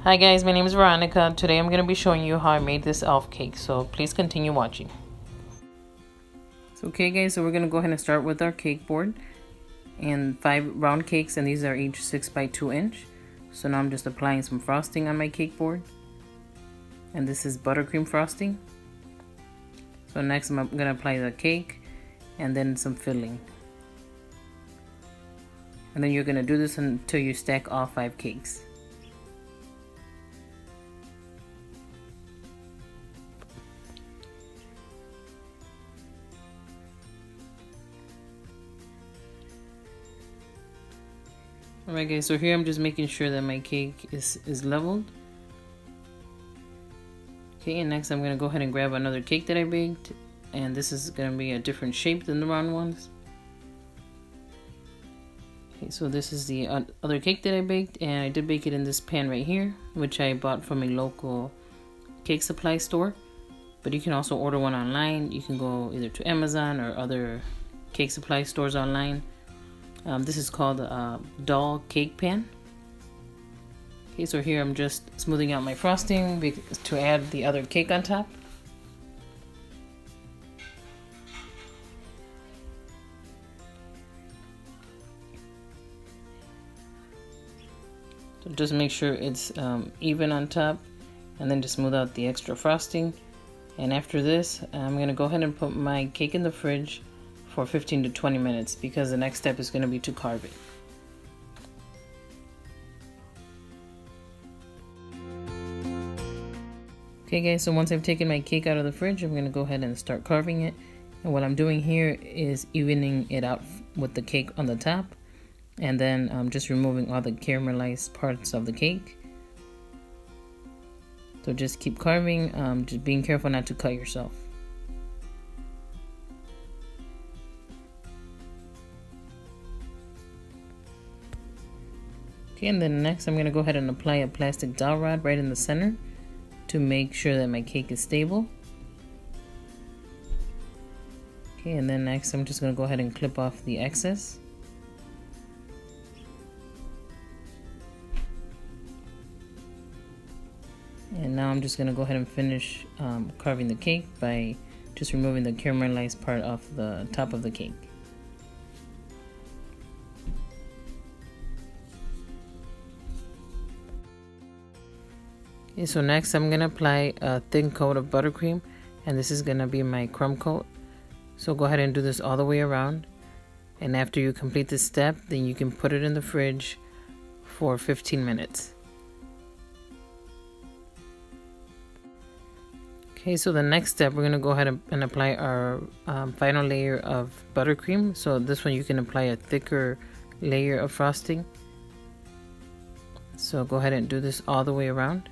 Hi guys, my name is Veronica. Today I'm going to be showing you how I made this elf cake, so please continue watching. Okay guys, so we're going to go ahead and start with our cake board and 5 round cakes, and these are each 6 by 2 inch. So now I'm just applying some frosting on my cake board, and this is buttercream frosting. So next I'm going to apply the cake and then some filling. And then you're going to do this until you stack all 5 cakes. Alright guys, so here I'm just making sure that my cake is leveled. Okay, and next I'm going to go ahead and grab another cake that I baked, and this is going to be a different shape than the round ones. Okay, so this is the other cake that I baked, and I did bake it in this pan right here, which I bought from a local cake supply store. But you can also order one online. You can go either to Amazon or other cake supply stores online. This is called a doll cake pan. Okay, so here I'm just smoothing out my frosting to add the other cake on top. So just make sure it's even on top, and then just smooth out the extra frosting. And after this, I'm going to go ahead and put my cake in the fridge for 15 to 20 minutes because the next step is going to be to carve it. Okay guys, so once I've taken my cake out of the fridge, I'm going to go ahead and start carving it. And what I'm doing here is evening it out with the cake on the top, and then I'm just removing all the caramelized parts of the cake. So just keep carving, just being careful not to cut yourself. Okay, and then next I'm going to go ahead and apply a plastic dowel rod right in the center to make sure that my cake is stable. Okay, and then next I'm just going to go ahead and clip off the excess. And now I'm just going to go ahead and finish carving the cake by just removing the caramelized part off the top of the cake. Okay, so next I'm going to apply a thin coat of buttercream, and this is going to be my crumb coat. So go ahead and do this all the way around, and after you complete this step, then you can put it in the fridge for 15 minutes. Okay, so the next step, we're going to go ahead and apply our final layer of buttercream. So this one you can apply a thicker layer of frosting. So go ahead and do this all the way around.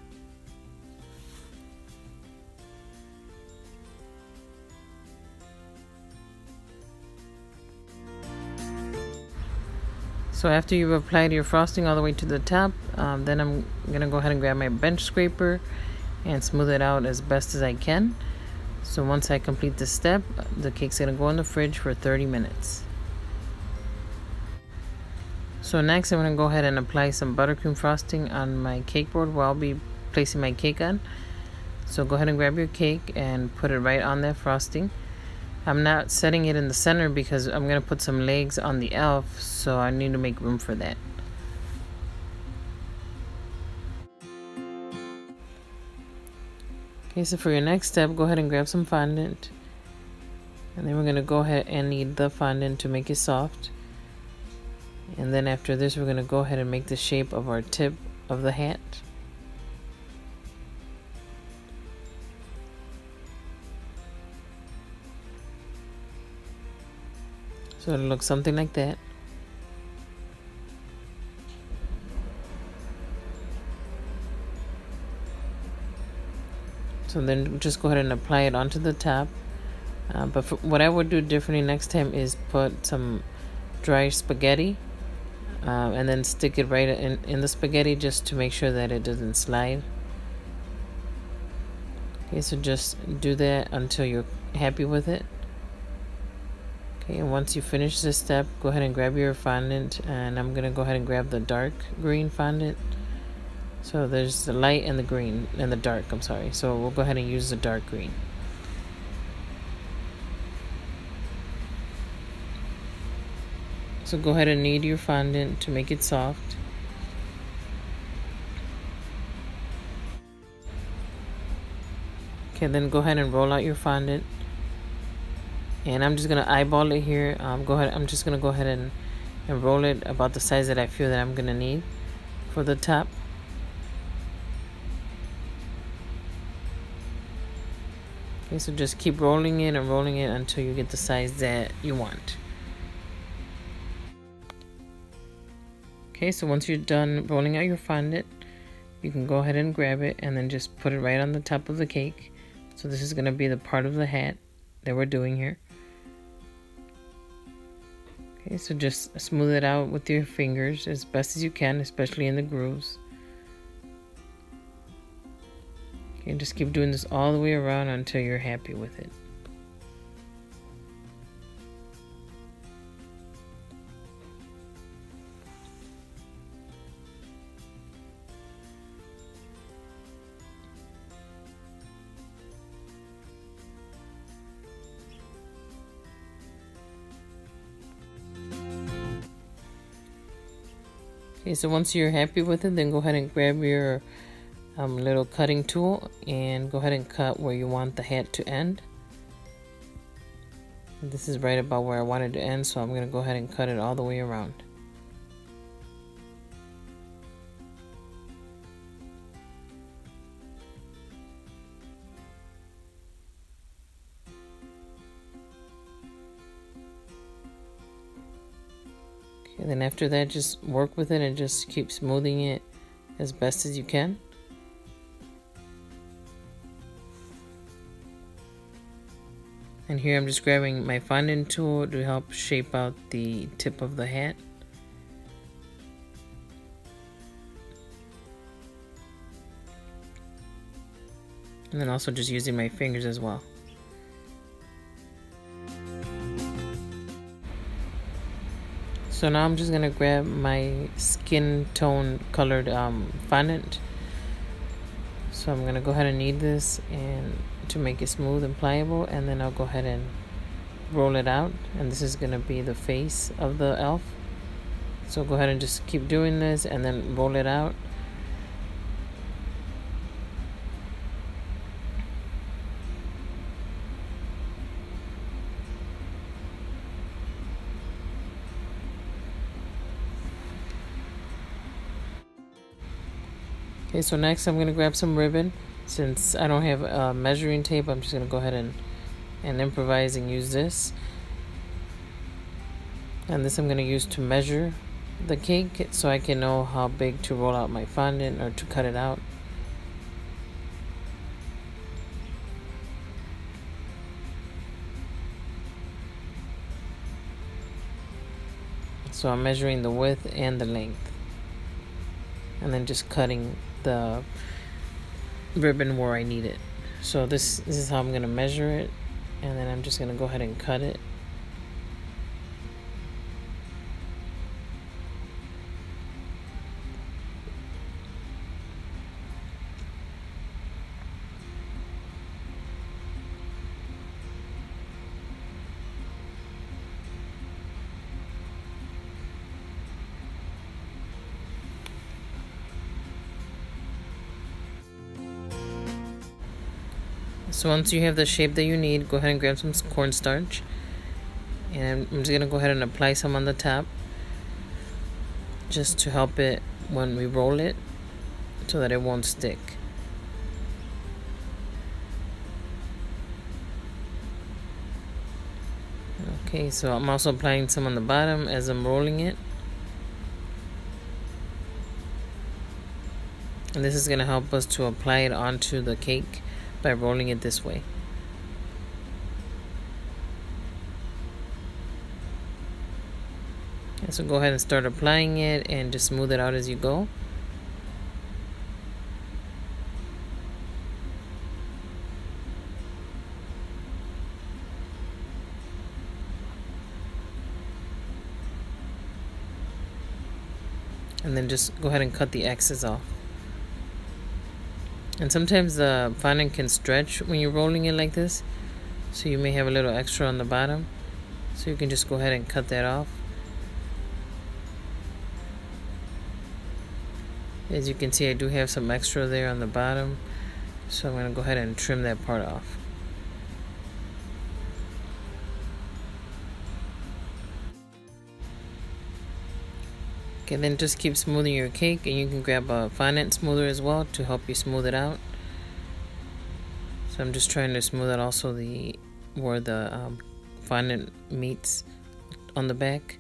So after you've applied your frosting all the way to the top, then I'm going to go ahead and grab my bench scraper and smooth it out as best as I can. So once I complete this step, the cake's going to go in the fridge for 30 minutes. So next I'm going to go ahead and apply some buttercream frosting on my cake board where I'll be placing my cake on. So go ahead and grab your cake and put it right on that frosting. I'm not setting it in the center because I'm going to put some legs on the elf, so I need to make room for that. Okay, so for your next step, go ahead and grab some fondant. And then we're going to go ahead and knead the fondant to make it soft. And then after this, we're going to go ahead and make the shape of our tip of the hat. So it'll look something like that. So then just go ahead and apply it onto the top. But what I would do differently next time is put some dry spaghetti and then stick it right in the spaghetti just to make sure that it doesn't slide. Okay, so just do that until you're happy with it. Okay, and once you finish this step, go ahead and grab your fondant, and I'm going to go ahead and grab the dark green fondant. So there's the light and the green and the dark, I'm sorry. So we'll go ahead and use the dark green. So go ahead and knead your fondant to make it soft. Okay, then go ahead and roll out your fondant. And I'm just gonna eyeball it here. I'm just gonna go ahead and roll it about the size that I feel that I'm gonna need for the top. Okay, so just keep rolling it and rolling it until you get the size that you want. Okay, so once you're done rolling out your fondant, you can go ahead and grab it and then just put it right on the top of the cake. So this is gonna be the part of the hat that we're doing here. Okay, so just smooth it out with your fingers as best as you can, especially in the grooves. Okay, just keep doing this all the way around until you're happy with it. Okay, so once you're happy with it, then go ahead and grab your little cutting tool and go ahead and cut where you want the hat to end. This is right about where I want it to end, so I'm going to go ahead and cut it all the way around. Okay, then after that, just work with it and just keep smoothing it as best as you can. And here I'm just grabbing my fondant tool to help shape out the tip of the hat. And then also just using my fingers as well. So now I'm just gonna grab my skin tone colored fondant. So I'm gonna go ahead and knead this and to make it smooth and pliable, and then I'll go ahead and roll it out, and this is gonna be the face of the elf. So go ahead and just keep doing this and then roll it out. Okay, so next I'm gonna grab some ribbon. Since I don't have measuring tape, I'm just gonna go ahead and improvise and use this. And this I'm gonna use to measure the cake so I can know how big to roll out my fondant or to cut it out. So I'm measuring the width and the length, and then just cutting the ribbon where I need it. So this is how I'm gonna measure it, and then I'm just gonna go ahead and cut it. So once you have the shape that you need, go ahead and grab some cornstarch, and I'm just gonna go ahead and apply some on the top just to help it when we roll it so that it won't stick. Okay, so I'm also applying some on the bottom as I'm rolling it. And this is going to help us to apply it onto the cake by rolling it this way. And so go ahead and start applying it and just smooth it out as you go. And then just go ahead and cut the X's off. And sometimes the fondant can stretch when you're rolling it like this, so you may have a little extra on the bottom, so you can just go ahead and cut that off. As you can see, I do have some extra there on the bottom, so I'm going to go ahead and trim that part off. Okay, then just keep smoothing your cake, and you can grab a fondant smoother as well to help you smooth it out. So I'm just trying to smooth out also where the fondant meets on the back.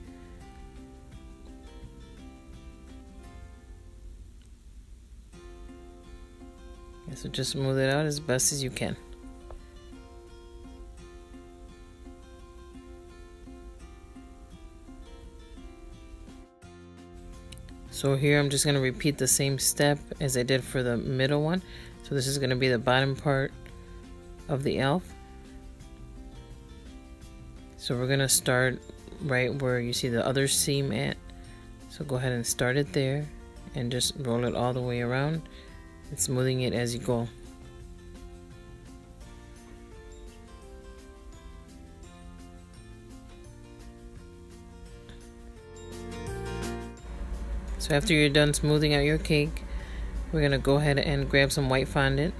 Okay, so just smooth it out as best as you can. So here I'm just going to repeat the same step as I did for the middle one. So this is going to be the bottom part of the elf. So we're going to start right where you see the other seam at. So go ahead and start it there and just roll it all the way around and smoothing it as you go. So after you're done smoothing out your cake, we're going to go ahead and grab some white fondant.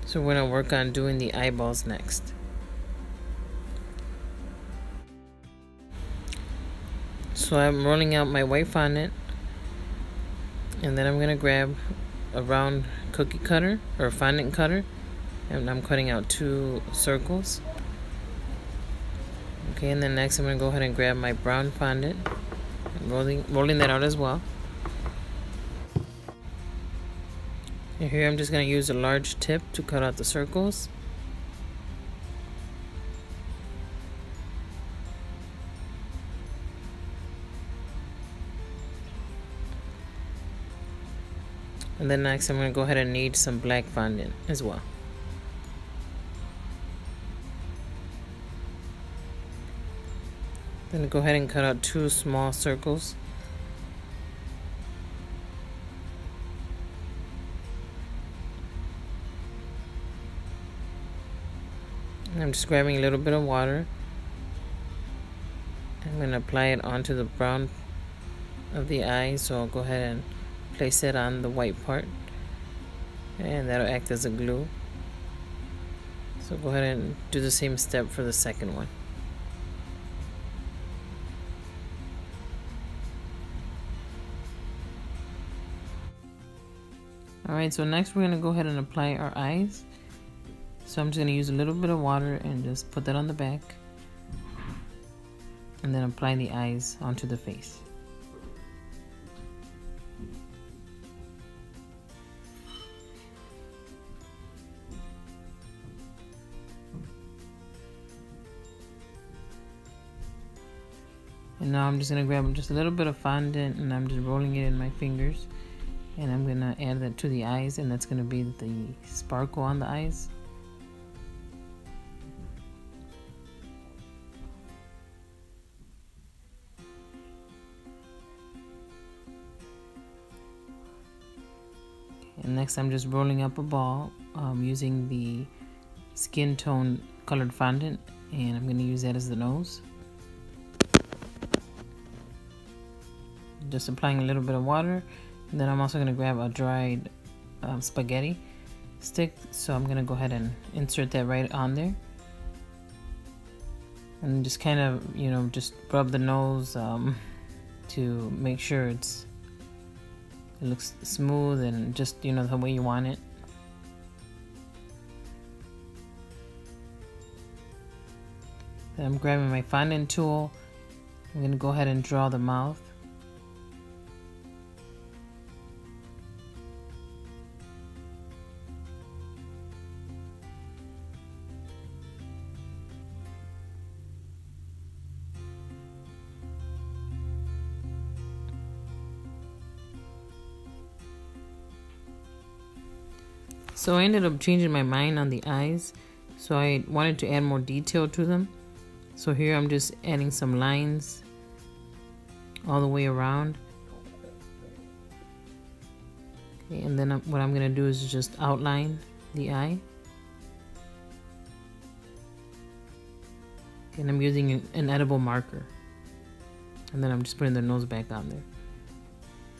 So we're going to work on doing the eyeballs next. So I'm rolling out my white fondant, and then I'm going to grab a round cookie cutter or fondant cutter, and I'm cutting out 2 circles. Okay, and then next I'm going to go ahead and grab my brown fondant, rolling that out as well. And here I'm just going to use a large tip to cut out the circles. And then next I'm going to go ahead and knead some black fondant as well. Then go ahead and cut out 2 small circles. And I'm just grabbing a little bit of water. I'm going to apply it onto the brown of the eye, so I'll go ahead and place it on the white part, and that'll act as a glue. So go ahead and do the same step for the second one. Alright, so next we're going to go ahead and apply our eyes. So I'm just going to use a little bit of water and just put that on the back, and then apply the eyes onto the face. And now I'm just going to grab just a little bit of fondant, and I'm just rolling it in my fingers. And I'm going to add that to the eyes, and that's going to be the sparkle on the eyes. And next I'm just rolling up a ball using the skin tone colored fondant, and I'm going to use that as the nose. Just applying a little bit of water. And then I'm also going to grab a dried spaghetti stick, so I'm going to go ahead and insert that right on there, and just kind of, just rub the nose to make sure it looks smooth and just the way you want it. Then I'm grabbing my fondant tool. I'm going to go ahead and draw the mouth. So I ended up changing my mind on the eyes, so I wanted to add more detail to them. So here I'm just adding some lines all the way around. Okay, and then what I'm gonna do is just outline the eye. Okay, and I'm using an edible marker. And then I'm just putting the nose back on there.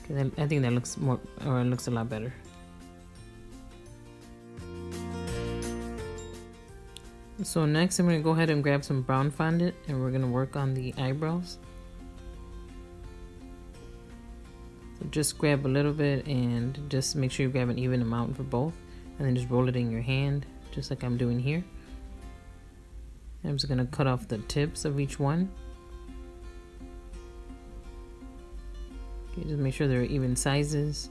Okay, then I think that looks more, or it looks a lot better. So next I'm going to go ahead and grab some brown fondant and we're going to work on the eyebrows. So just grab a little bit and just make sure you grab an even amount for both, and then just roll it in your hand just like I'm doing here. And I'm just going to cut off the tips of each one. Okay, just make sure they're even sizes.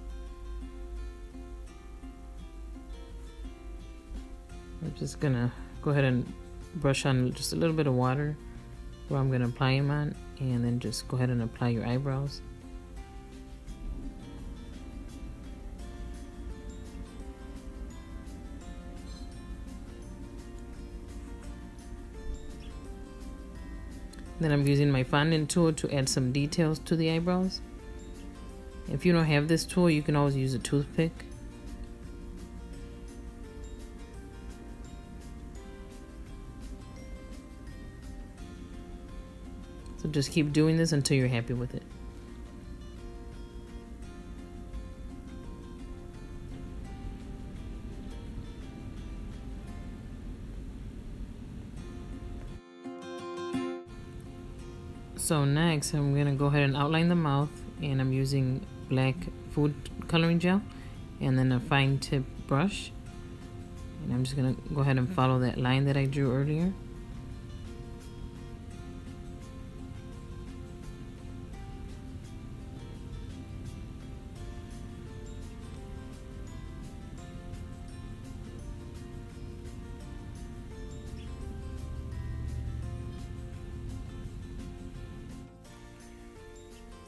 I'm just going to go ahead and brush on just a little bit of water where I'm going to apply them on, and then just go ahead and apply your eyebrows. Then I'm using my fondant tool to add some details to the eyebrows. If you don't have this tool, you can always use a toothpick. So just keep doing this until you're happy with it. So next I'm going to go ahead and outline the mouth, and I'm using black food coloring gel and then a fine tip brush, and I'm just going to go ahead and follow that line that I drew earlier.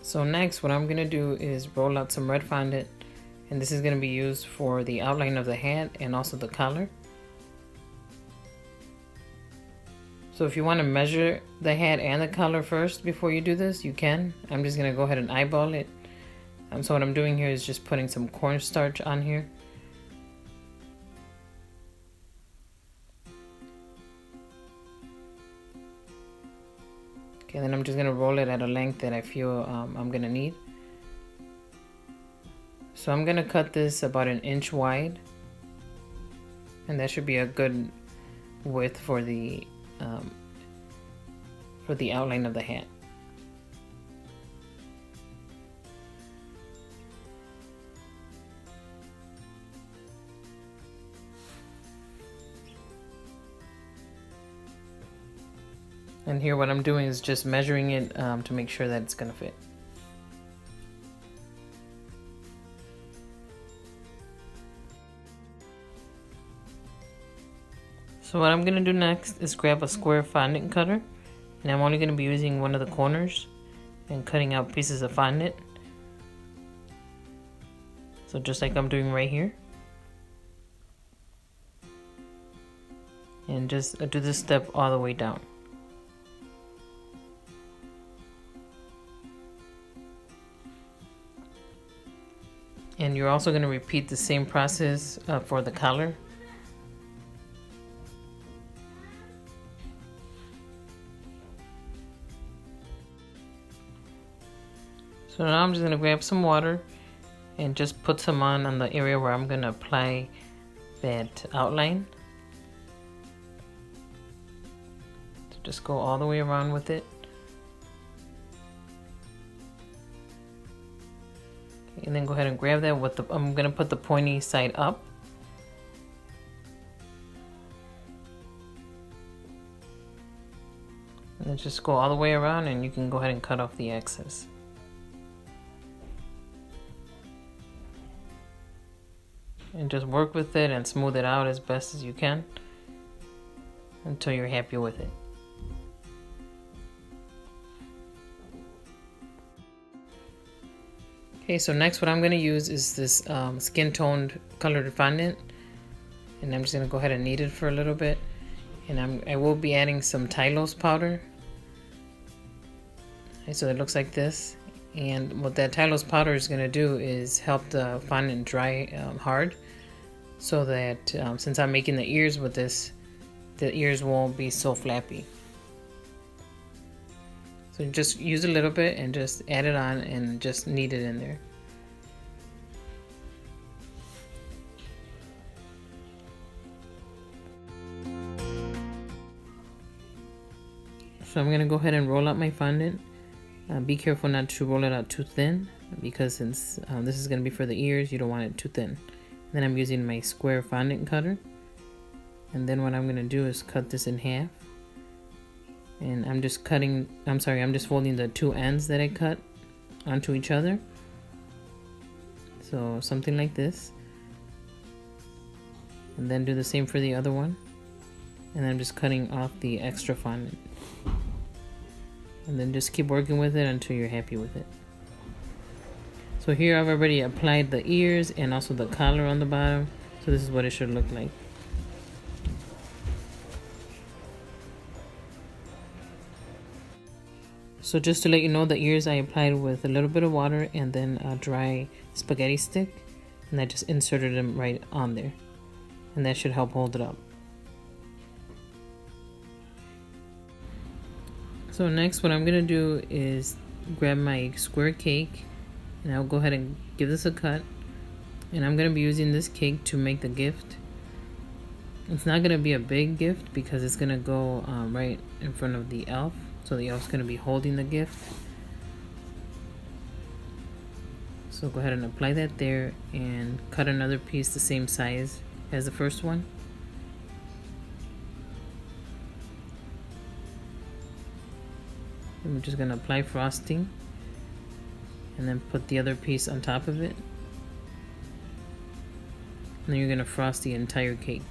So next what I'm going to do is roll out some red fondant, and this is going to be used for the outline of the hat and also the collar. So if you want to measure the hat and the collar first before you do this, you can. I'm just going to go ahead and eyeball it. So what I'm doing here is just putting some cornstarch on here. Okay, then I'm just going to roll it at a length that I feel I'm going to need. So I'm going to cut this about 1 inch wide, and that should be a good width for the outline of the hat. And here what I'm doing is just measuring it to make sure that it's going to fit. So what I'm going to do next is grab a square fondant cutter, and I'm only going to be using one of the corners and cutting out pieces of fondant. So just like I'm doing right here. And just do this step all the way down. And you're also going to repeat the same process for the collar. So now I'm just going to grab some water and just put some on the area where I'm going to apply that outline. So just go all the way around with it. And then go ahead and grab that with I'm going to put the pointy side up. And then just go all the way around, and you can go ahead and cut off the excess. And just work with it and smooth it out as best as you can until you're happy with it. Okay, so next what I'm going to use is this skin toned colored fondant, and I'm just going to go ahead and knead it for a little bit, and I will be adding some Tylose powder. Okay, so it looks like this, And what that Tylose powder is going to do is help the fondant dry hard, so that since I'm making the ears with this, the ears won't be so flappy. So just use a little bit and just add it on and just knead it in there. So I'm going to go ahead and roll out my fondant. Be careful not to roll it out too thin, because since this is going to be for the ears, you don't want it too thin. Then I'm using my square fondant cutter, and then what I'm going to do is cut this in half. And I'm just folding the two ends that I cut onto each other. So something like this. And then do the same for the other one. And I'm just cutting off the extra fondant. And then just keep working with it until you're happy with it. So here I've already applied the ears and also the collar on the bottom. So this is what it should look like. So just to let you know, the ears I applied with a little bit of water and then a dry spaghetti stick, and I just inserted them right on there, and that should help hold it up. So next what I'm gonna do is grab my square cake, and I'll go ahead and give this a cut, and I'm gonna be using this cake to make the gift. It's not gonna be a big gift because it's gonna go right in front of the elf. So the elf's going to be holding the gift. So go ahead and apply that there and cut another piece the same size as the first one. And we're just going to apply frosting and then put the other piece on top of it. And then you're going to frost the entire cake.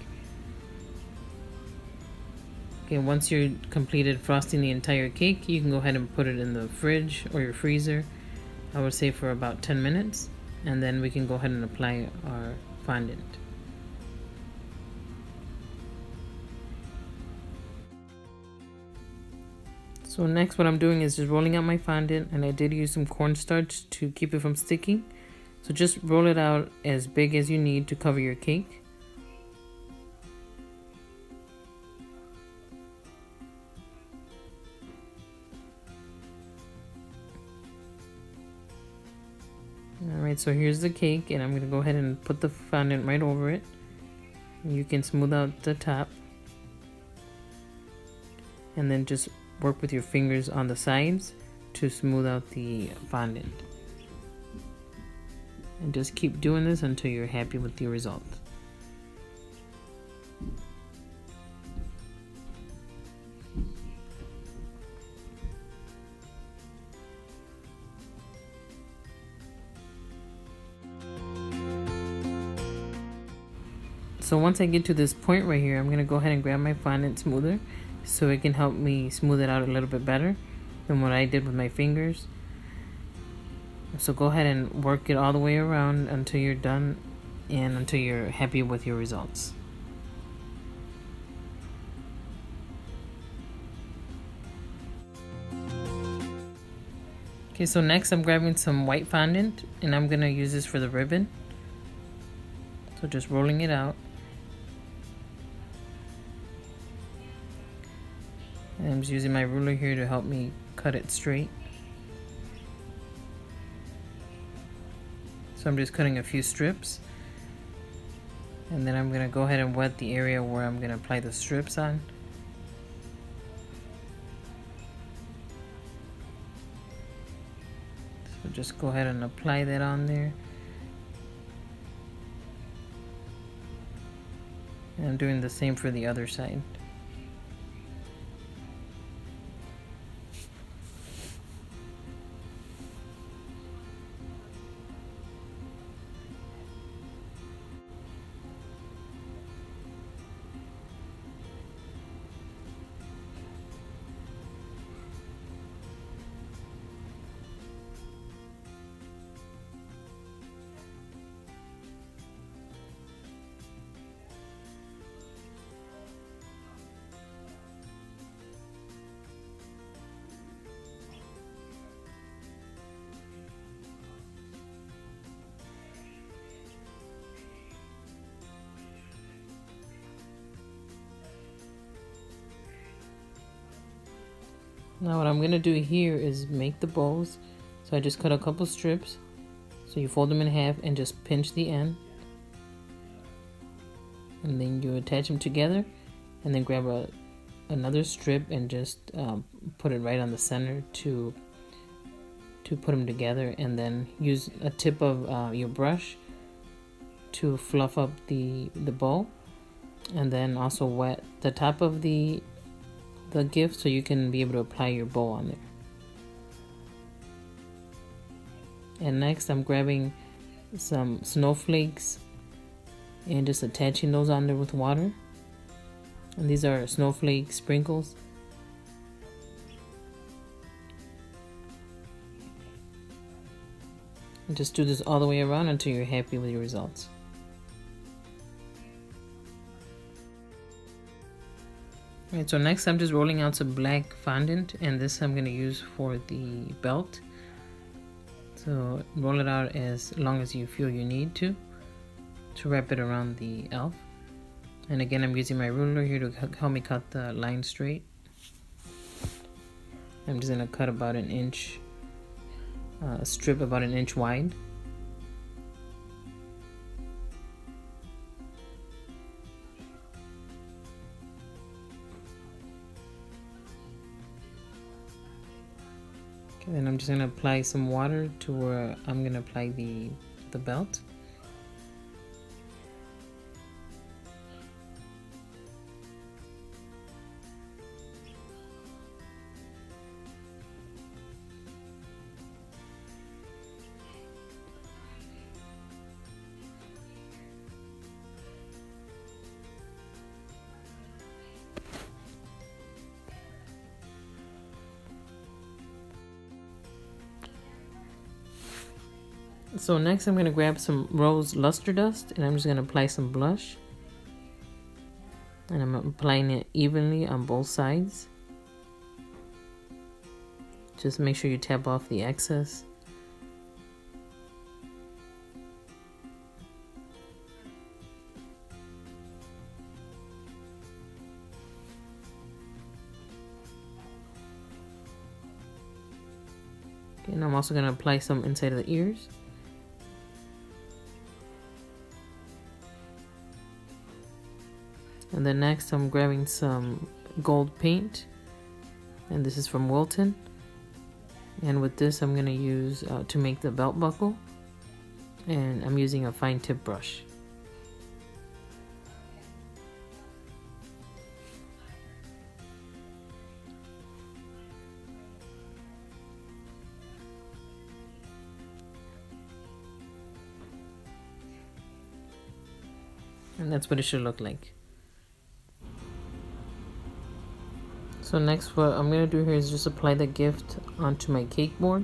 Okay, once you're completed frosting the entire cake, you can go ahead and put it in the fridge or your freezer, I would say for about 10 minutes, and then we can go ahead and apply our fondant. So next what I'm doing is just rolling out my fondant, and I did use some cornstarch to keep it from sticking. So just roll it out as big as you need to cover your cake. Alright, so here's the cake, and I'm going to go ahead and put the fondant right over it. You can smooth out the top. And then just work with your fingers on the sides to smooth out the fondant. And just keep doing this until you're happy with the result. So once I get to this point right here, I'm going to go ahead and grab my fondant smoother so it can help me smooth it out a little bit better than what I did with my fingers. So go ahead and work it all the way around until you're done and until you're happy with your results. Okay, so next I'm grabbing some white fondant, and I'm going to use this for the ribbon. So just rolling it out. And I'm just using my ruler here to help me cut it straight. So I'm just cutting a few strips. And then I'm going to go ahead and wet the area where I'm going to apply the strips on. So just go ahead and apply that on there. And I'm doing the same for the other side. Now what I'm gonna do here is make the bows. So I just cut a couple strips. So you fold them in half and just pinch the end. And then you attach them together, and then grab another strip and just put it right on the center to put them together, and then use a tip of your brush to fluff up the bow, and then also wet the top of the gift so you can be able to apply your bow on there. And next I'm grabbing some snowflakes and just attaching those on there with water. And these are snowflake sprinkles. And just do this all the way around until you're happy with your results. Alright, so next I'm just rolling out some black fondant, and this I'm going to use for the belt. So roll it out as long as you feel you need to wrap it around the elf. And again, I'm using my ruler here to help me cut the line straight. I'm just going to cut about an inch, a strip about an inch wide. Okay, then I'm just going to apply some water to where I'm going to apply the belt. So next I'm going to grab some rose luster dust, and I'm just going to apply some blush. And I'm applying it evenly on both sides. Just make sure you tap off the excess. Okay, and I'm also going to apply some inside of the ears. And then next I'm grabbing some gold paint, and this is from Wilton. And with this I'm going to use to make the belt buckle, and I'm using a fine tip brush. And that's what it should look like. So next what I'm going to do here is just apply the gift onto my cake board.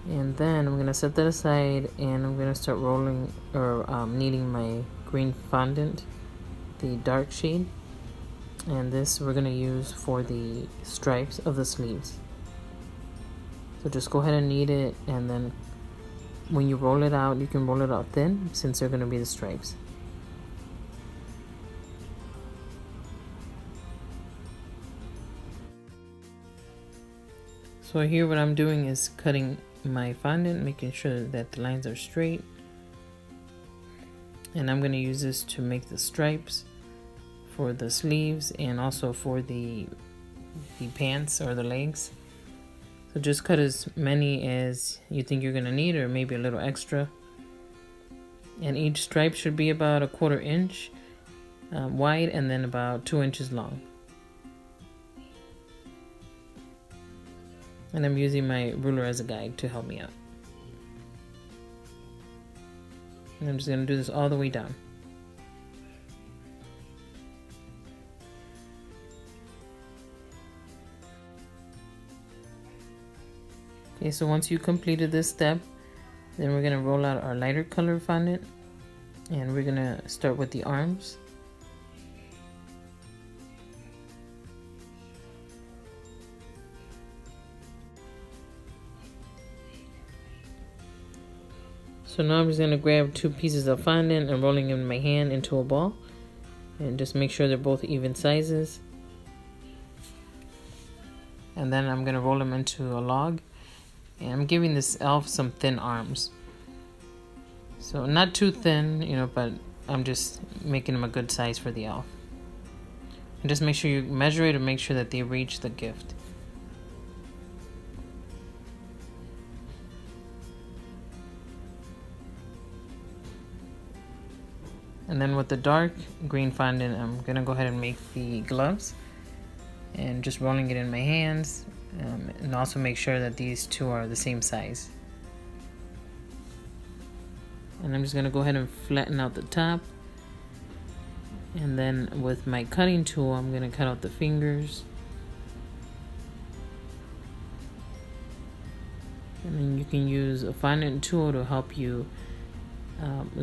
And then I'm going to set that aside, and I'm going to start rolling or kneading my green fondant, the dark shade. And this we're going to use for the stripes of the sleeves. So just go ahead and knead it, and then when you roll it out, you can roll it out thin since they're going to be the stripes. So here what I'm doing is cutting my fondant, making sure that the lines are straight. And I'm going to use this to make the stripes for the sleeves and also for the pants or the legs. So just cut as many as you think you're going to need, or maybe a little extra. And each stripe should be about 1/4 inch wide, and then about 2 inches long. And I'm using my ruler as a guide to help me out. And I'm just going to do this all the way down. Okay, so once you completed this step, then we're going to roll out our lighter color fondant, and we're going to start with the arms. So now I'm just going to grab 2 pieces of fondant and rolling them in my hand into a ball. and just make sure they're both even sizes. And then I'm gonna roll them into a log, and I'm giving this elf some thin arms, so not too thin, you know, but I'm just making them a good size for the elf. And just make sure you measure it and make sure that they reach the gift. And then with the dark green fondant, I'm gonna go ahead and make the gloves, and just rolling it in my hands, and also make sure that these two are the same size. And I'm just gonna go ahead and flatten out the top, and then with my cutting tool I'm gonna cut out the fingers, and then you can use a fondant tool to help you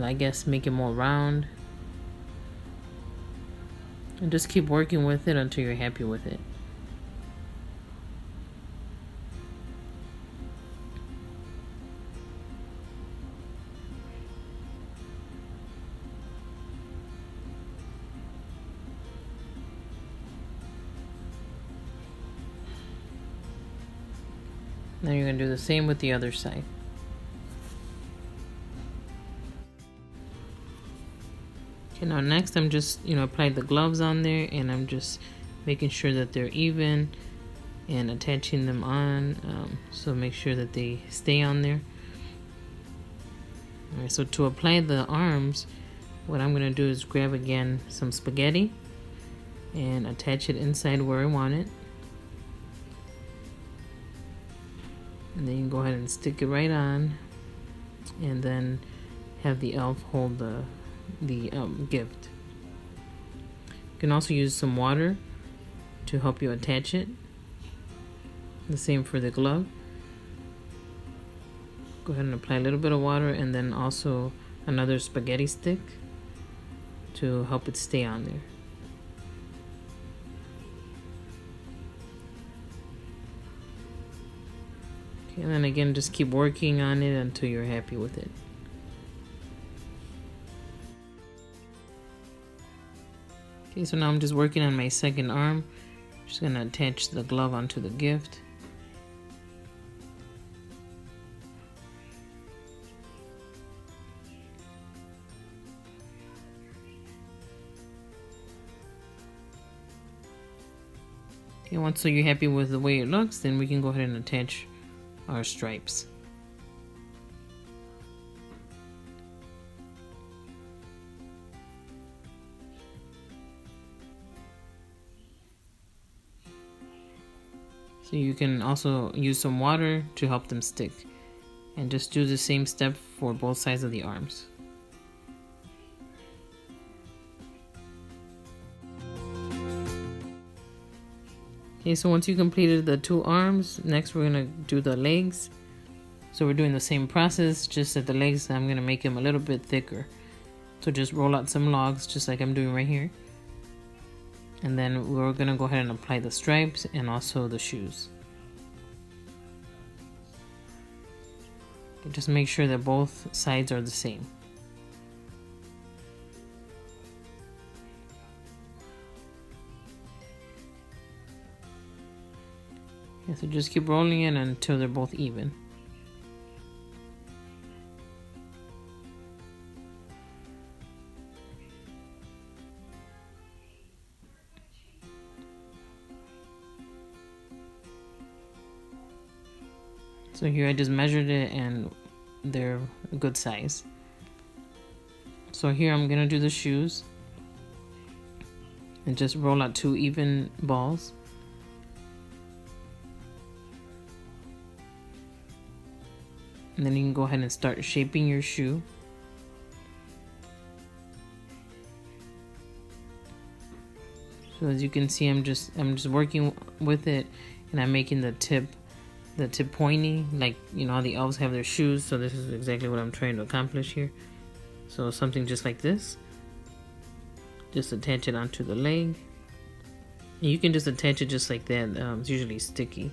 I guess make it more round, and just keep working with it until you're happy with it. Now you're going to do the same with the other side. Okay, now next I'm just, apply the gloves on there, and I'm just making sure that they're even and attaching them on, so make sure that they stay on there. Alright, so to apply the arms, what I'm going to do is grab again some spaghetti and attach it inside where I want it. And then you can go ahead and stick it right on, and then have the elf hold the gift. You can also use some water to help you attach it. The same for the glove. Go ahead and apply a little bit of water, and then also another spaghetti stick to help it stay on there. Okay, and then again, just keep working on it until you're happy with it. Okay, so now I'm just working on my second arm. Just gonna attach the glove onto the gift. Okay, once you're happy with the way it looks, then we can go ahead and attach our stripes. So you can also use some water to help them stick, and just do the same step for both sides of the arms. Okay, so once you completed the two arms, next we're gonna do the legs. So we're doing the same process, just that the legs, I'm gonna make them a little bit thicker. So just roll out some logs, just like I'm doing right here. And then we're gonna go ahead and apply the stripes and also the shoes. Okay, just make sure that both sides are the same. Okay, so just keep rolling it until they're both even. So here I just measured it and they're a good size. So here I'm gonna do the shoes and just roll out two even balls. And then you can go ahead and start shaping your shoe. So as you can see, I'm just working with it, and I'm making the tip pointy, like how the elves have their shoes. So this is exactly what I'm trying to accomplish here. So something just like this. Just attach it onto the leg. And you can just attach it just like that. It's usually sticky.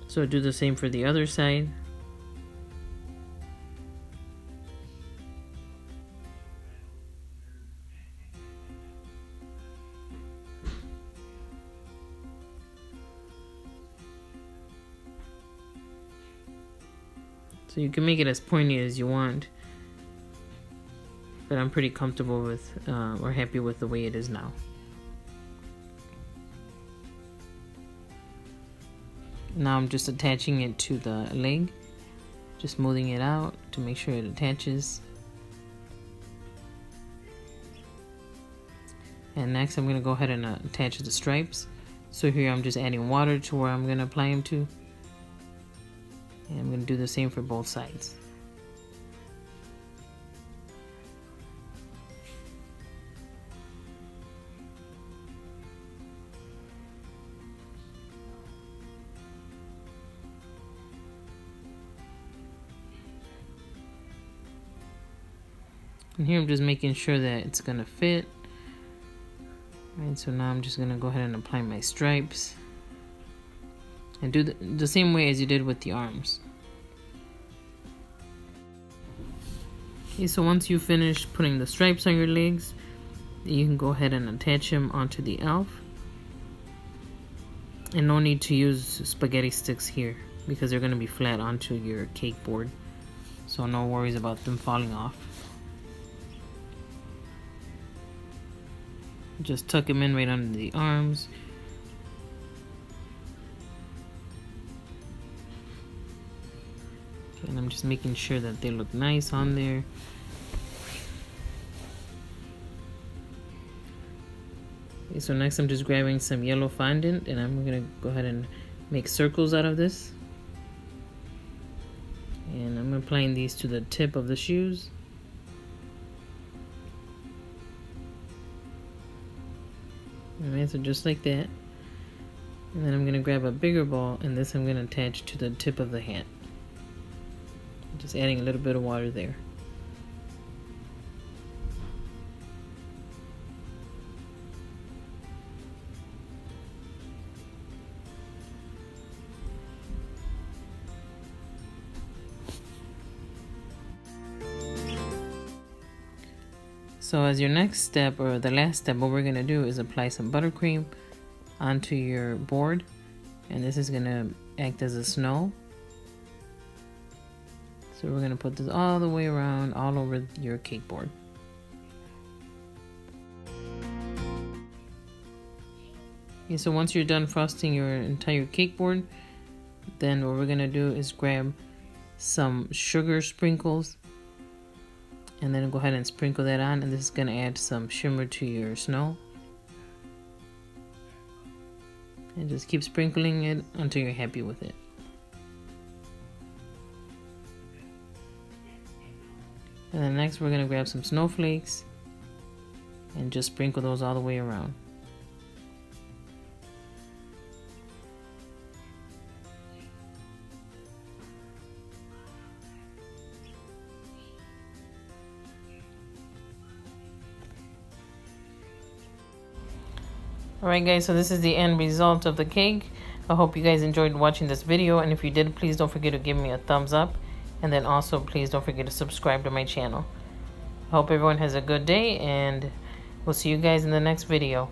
So do the same for the other side. So you can make it as pointy as you want, but I'm pretty comfortable with or happy with the way it is now. Now I'm just attaching it to the leg, just smoothing it out to make sure it attaches. And next I'm going to go ahead and attach the stripes. So here I'm just adding water to where I'm going to apply them to. And I'm going to do the same for both sides. And here I'm just making sure that it's going to fit. Right, so now I'm just going to go ahead and apply my stripes. And do the same way as you did with the arms. Okay, so once you finish putting the stripes on your legs, you can go ahead and attach them onto the elf. And no need to use spaghetti sticks here because they're going to be flat onto your cake board. So no worries about them falling off. Just tuck them in right under the arms. Okay, and I'm just making sure that they look nice on there. Okay, so next I'm just grabbing some yellow fondant and I'm gonna go ahead and make circles out of this. And I'm applying these to the tip of the shoes. Alright, so just like that. And then I'm going to grab a bigger ball and this I'm going to attach to the tip of the hat. Just adding a little bit of water there. So as your next step, or the last step, what we're going to do is apply some buttercream onto your board. And this is going to act as a snow. So we're going to put this all the way around, all over your cake board. Okay, so once you're done frosting your entire cake board, then what we're going to do is grab some sugar sprinkles. And then go ahead and sprinkle that on, and this is going to add some shimmer to your snow. And just keep sprinkling it until you're happy with it. And then next we're going to grab some snowflakes and just sprinkle those all the way around. Alright guys, so this is the end result of the cake. I hope you guys enjoyed watching this video, and if you did, please don't forget to give me a thumbs up, and then also please don't forget to subscribe to my channel. I hope everyone has a good day, and we'll see you guys in the next video.